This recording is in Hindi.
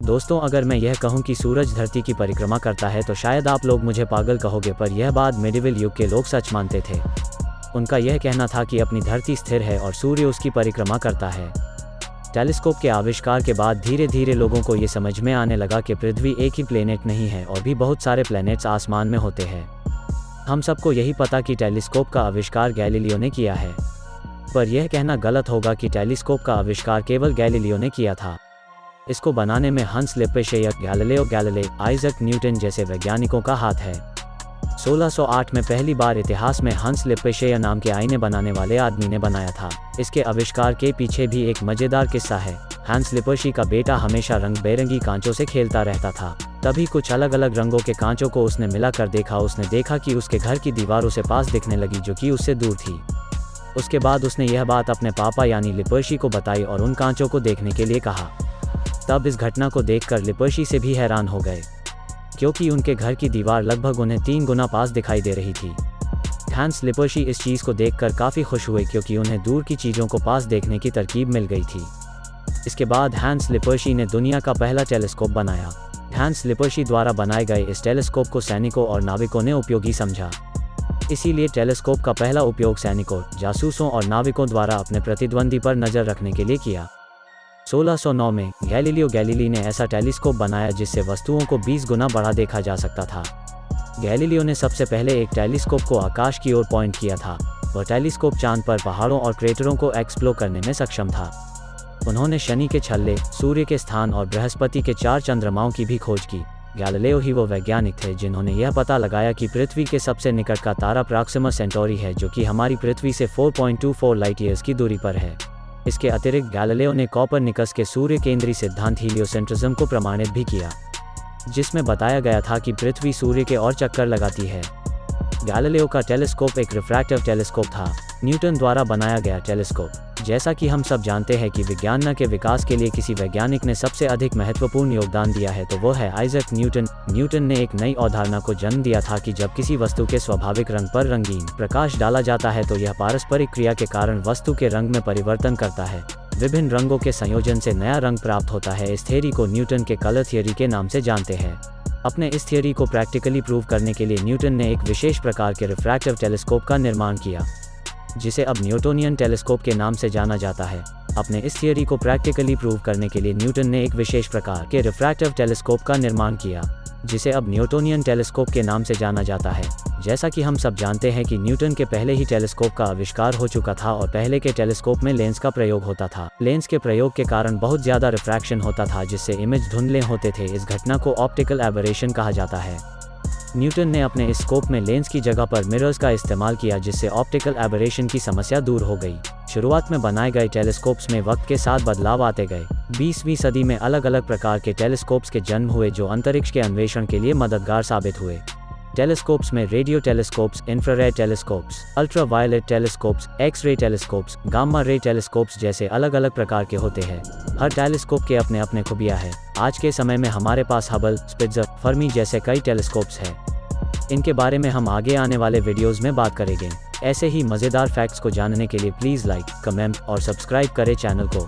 दोस्तों, अगर मैं यह कहूं कि सूरज धरती की परिक्रमा करता है तो शायद आप लोग मुझे पागल कहोगे, पर यह बात मेडिवल युग के लोग सच मानते थे। उनका यह कहना था कि अपनी धरती स्थिर है और सूर्य उसकी परिक्रमा करता है। टेलीस्कोप के आविष्कार के बाद धीरे धीरे लोगों को ये समझ में आने लगा कि पृथ्वी एक ही प्लेनेट नहीं है और भी बहुत सारे प्लैनेट्स आसमान में होते हैं। हम सबको यही पता कि टेलीस्कोप का आविष्कार गैलीलियो ने किया है, पर यह कहना गलत होगा कि टेलीस्कोप का आविष्कार केवल गैलीलियो ने किया था। इसको बनाने में हंस लिपेशेय, गैलीलियो गैलीले, आइजैक न्यूटन जैसे वैज्ञानिकों का हाथ है। 1608 में पहली बार इतिहास में हंस लिपेशेय नाम के आईने बनाने वाले आदमी ने बनाया था। इसके आविष्कार के पीछे भी एक मजेदार किस्सा है। हंस लिपेशी का बेटा हमेशा रंग बेरंगी कांचों से खेलता रहता था। तभी कुछ अलग अलग रंगों के कांचों को उसने मिलाकर देखा। उसने देखा कि उसके घर की दीवार उसे पास दिखने लगी, जो कि उससे दूर थी। उसके बाद उसने यह बात अपने पापा यानी लिपेशी को बताई और उन कांचों को देखने के लिए कहा। तब इस घटना को देखकर लिपेशी से भी हैरान हो गए, क्योंकि उनके घर की दीवार लगभग उन्हें 3 गुना पास दिखाई दे रही थी। हंस लिपेशी इस चीज़ को देखकर काफ़ी खुश हुए, क्योंकि उन्हें दूर की चीज़ों को पास देखने की तरकीब मिल गई थी। इसके बाद हंस लिपेशी ने दुनिया का पहला टेलीस्कोप बनाया। हंस लिपेशी द्वारा बनाए गए इस टेलीस्कोप को सैनिकों और नाविकों ने उपयोगी समझा। इसीलिए टेलीस्कोप का पहला उपयोग सैनिकों, जासूसों और नाविकों द्वारा अपने प्रतिद्वंदी पर नज़र रखने के लिए किया। 1609 में गैलीलियो गैलीली ने ऐसा टेलीस्कोप बनाया जिससे वस्तुओं को 20 गुना बड़ा देखा जा सकता था। गैलीलियो ने सबसे पहले एक टेलीस्कोप को आकाश की ओर पॉइंट किया था। वह टेलीस्कोप चांद पर पहाड़ों और क्रेटरों को एक्सप्लोर करने में सक्षम था। उन्होंने शनि के छल्ले, सूर्य के स्थान और बृहस्पति के 4 चंद्रमाओं की भी खोज की। गैलीलियो ही वो वैज्ञानिक थे जिन्होंने यह पता लगाया कि पृथ्वी के सबसे निकट का तारा प्रॉक्सिमा सेंटोरी है, जो कि हमारी पृथ्वी से 4.24 लाइट ईयर्स की दूरी पर है। इसके अतिरिक्त गैलीलियो ने कोपरनिकस के सूर्य केंद्री सिद्धांत हीलियोसेंट्रिज्म को प्रमाणित भी किया, जिसमें बताया गया था कि पृथ्वी सूर्य के और चक्कर लगाती है। गैलीलियो का टेलीस्कोप एक रिफ्रैक्टिव टेलीस्कोप था, न्यूटन द्वारा बनाया गया टेलीस्कोप। जैसा कि हम सब जानते हैं कि विज्ञान के विकास के लिए किसी वैज्ञानिक ने सबसे अधिक महत्वपूर्ण योगदान दिया है तो वो है आइजैक न्यूटन। न्यूटन ने एक नई अवधारणा को जन्म दिया था कि जब किसी वस्तु के स्वाभाविक रंग पर रंगीन प्रकाश डाला जाता है तो यह पारस्परिक क्रिया के कारण वस्तु के रंग में परिवर्तन करता है। विभिन्न रंगों के संयोजन से नया रंग प्राप्त होता है। इस थ्योरी को न्यूटन के कलर थ्योरी के नाम से जानते हैं। अपने इस थ्योरी को प्रैक्टिकली प्रूव करने के लिए न्यूटन ने एक विशेष प्रकार के रिफ्रैक्टिव टेलीस्कोप का निर्माण किया, जिसे अब न्यूटोनियन टेलीस्कोप के नाम से जाना जाता है। अपने इस थ्योरी को प्रैक्टिकली प्रूव करने के लिए न्यूटन ने एक विशेष प्रकार के रिफ्रैक्टिव टेलीस्कोप का निर्माण किया, जिसे अब न्यूटोनियन टेलीस्कोप के नाम से जाना जाता है। जैसा कि हम सब जानते हैं कि न्यूटन के पहले ही टेलीस्कोप का आविष्कार हो चुका था और पहले के टेलीस्कोप में लेंस का प्रयोग होता था। लेंस के प्रयोग के कारण बहुत ज़्यादा रिफ्रैक्शन होता था, जिससे इमेज धुंधले होते थे। इस घटना को ऑप्टिकल एबरेशन कहा जाता है। न्यूटन ने अपने इस स्कोप में लेंस की जगह पर मिरर्स का इस्तेमाल किया, जिससे ऑप्टिकल एबरेशन की समस्या दूर हो गई। शुरुआत में बनाए गए टेलीस्कोप्स में वक्त के साथ बदलाव आते गए। 20वीं सदी में अलग अलग प्रकार के टेलीस्कोप्स के जन्म हुए जो अंतरिक्ष के अन्वेषण के लिए मददगार साबित हुए। टेलीस्कोप्स में radio telescopes, infrared telescopes, ultraviolet telescopes, x-ray telescopes, gamma ray telescopes जैसे अलग अलग प्रकार के होते हैं। हर टेलीस्कोप के अपने अपने खूबियां हैं। आज के समय में हमारे पास हबल, स्पिट्ज़र, फर्मी जैसे कई टेलीस्कोप्स हैं। इनके बारे में हम आगे आने वाले वीडियोज़ में बात करेंगे। ऐसे ही मज़ेदार फैक्ट्स को जानने के लिए प्लीज़ लाइक, कमेंट और सब्सक्राइब करें चैनल को।